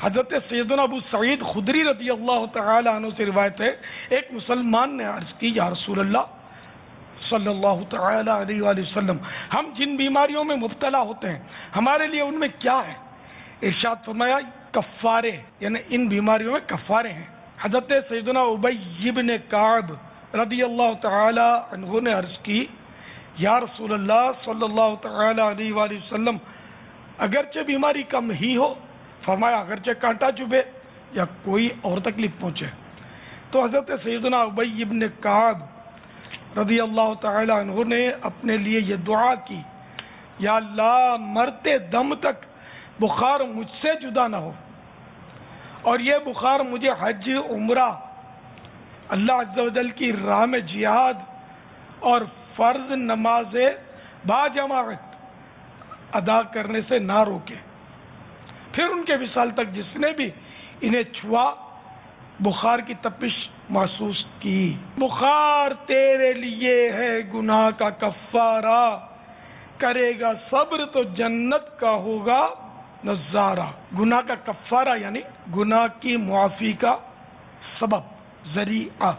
حضرت سیدنا ابو سعید خدری رضی اللہ تعالی عنہ سے روایت ہے، ایک مسلمان نے عرض کی، یا رسول اللہ صلی اللہ تعالی علیہ وآلہ وسلم، ہم جن بیماریوں میں مبتلا ہوتے ہیں ہمارے لیے ان میں کیا ہے؟ ارشاد فرمایا کفارے، یعنی ان بیماریوں میں کفارے ہیں۔ حضرت سیدنا ابی بن کعب رضی اللہ تعالی عنہ نے عرض کی، یا رسول اللہ صلی اللہ تعالی علیہ وآلہ وسلم، اگرچہ بیماری کم ہی ہو، فرمایا اگرچہ کانٹا چبھے یا کوئی اور تکلیف پہنچے۔ تو حضرت سیدنا ابی بن کعب رضی اللہ تعالی عنہ نے اپنے لیے یہ دعا کی، یا اللہ مرتے دم تک بخار مجھ سے جدا نہ ہو، اور یہ بخار مجھے حج، عمرہ، اللہ عز و جل کی راہ میں جہاد اور فرض نماز باجماعت ادا کرنے سے نہ روکے۔ پھر ان کے وصال تک جس نے بھی انہیں چھوا بخار کی تپش محسوس کی۔ بخار تیرے لیے ہے گناہ کا کفارہ، کرے گا صبر تو جنت کا ہوگا نظارہ۔ گناہ کا کفارہ یعنی گناہ کی معافی کا سبب، ذریعہ۔